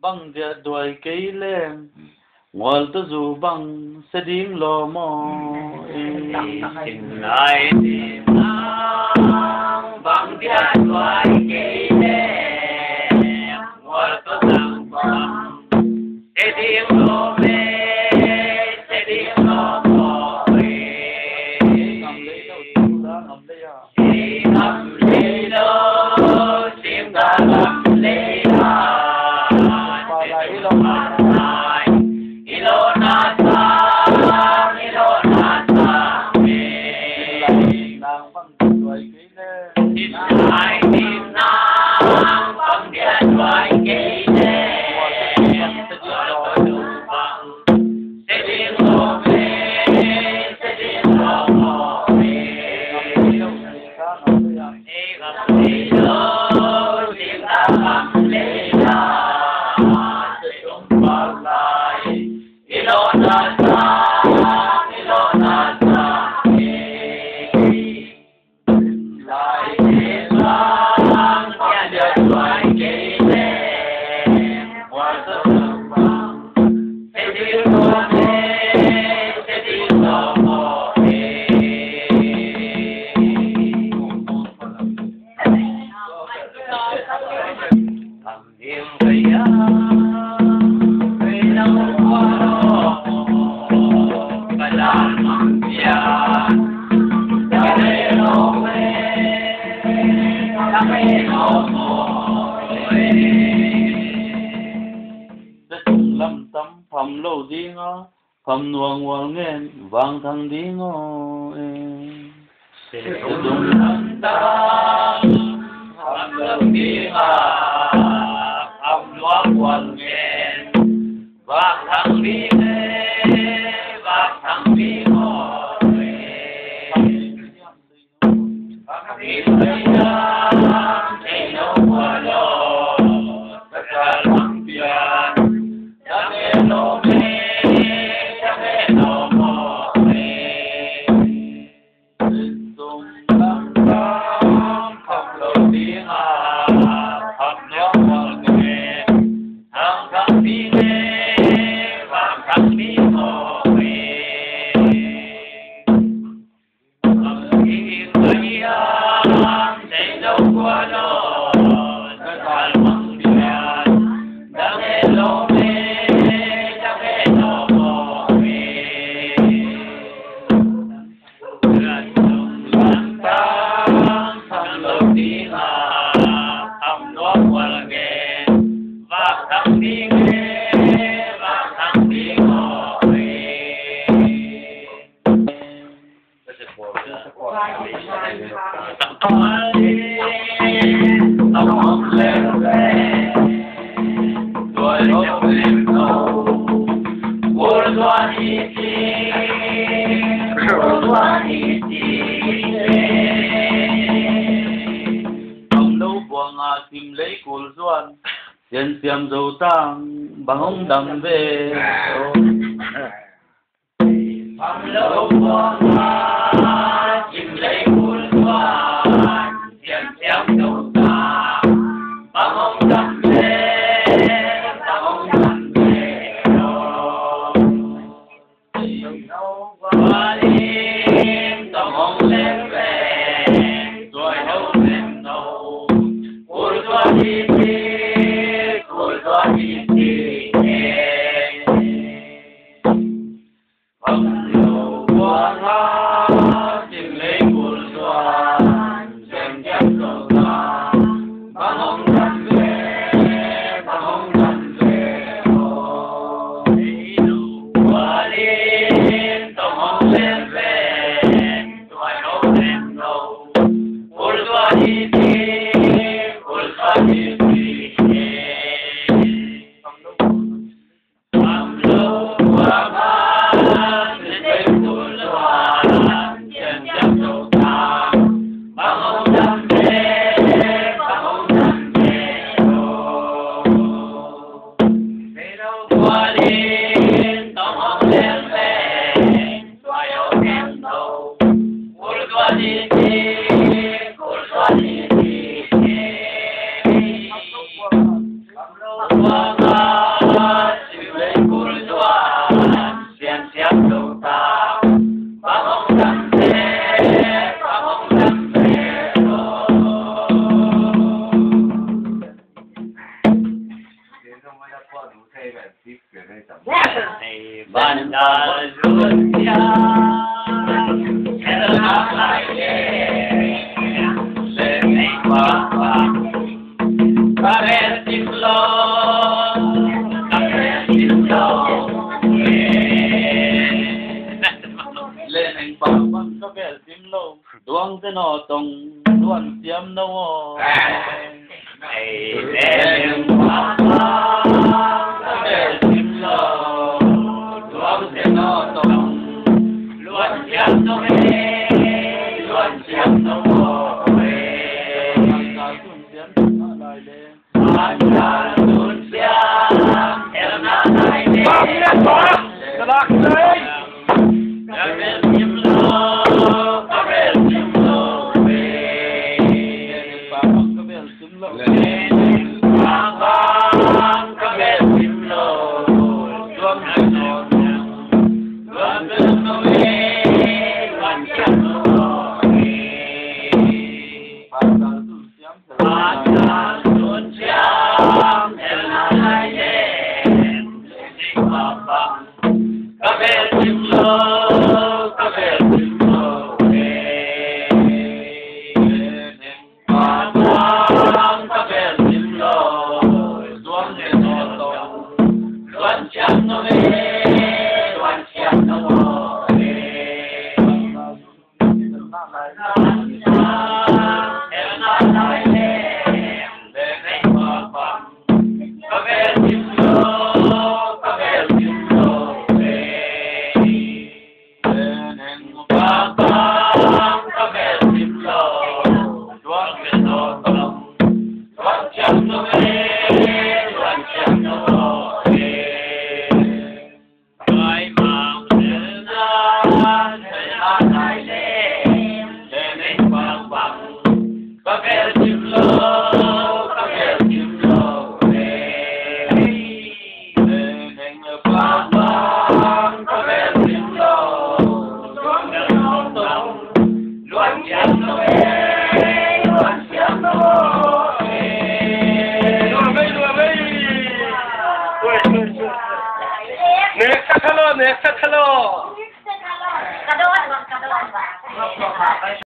băng địa đuổi cây lên ngồi tôi dù băng sẽ điên lò mò tình lại tìm nắng băng địa đuổi cây lên ngồi tôi dù băng sẽ điên lò mê sẽ điên lò mò ngầm lấy đâu tìm ta ngầm lấy phẩm lâu đi ngó phẩm nuông nuông nghe vang thằng đi ngó dùng thằng ta phẩm lâu đi ngó phẩm nuông nuông nghe vang thằng đi nghe vang thằng đi ngó phẩm đi thấy ra thấy đâu qua đâu tất cả lắm tiền. Tìm lấy cồn doan tiền tiệm dầu tang bằng ông đằng về lâu มันก็แบบซิมโลดวงจะนอตรงล้วนเสียมโน ไม่เล่นความรักก็เป็นสิบโลดวงจะนอตรงล้วนเสียมโนเอล้วนเสียมโนเอการสูญเสียอะไรเลย การสูญเสียเท่านั้นเอง กระดักเลย ก็เป็นสิบโลก็เป็นสิบโลเอ ปากก็แบบซิมโล บางบางก็เป็นสิบโลรวมทั้งหมดรวมทั้งหมดเองวันเช้าเอง ปากการสูญเสีย ปานการสูญเสียเท่านั้นเองสิ่งต่างก็เป็นสิบโลก็เป็นสิบโลเองบางบางก็เป็นสิบโลรวมทั้งหมดรวมทั้งหมดเองรวมทั้งหมดเองเท่านั้นเองไม่บอกก็เป็นสิบโลก็เป็นสิบโลเองบางบางก็เป็นสิบโลรวมเป็นโลตรงรวมทั้งหมดเองรวมทั้งหมดเองไม่มาเดินหน้าเท่านั้นเองไม่บอกก็เป็นสิบโลก็เป็นสิบโลเองบางบางก็เป็นสิบโลรวมทั้งหมดรวมทั้งหมดเองรวมทั้งหมดเอง รวมไม่เน็กสักคโล กระโดด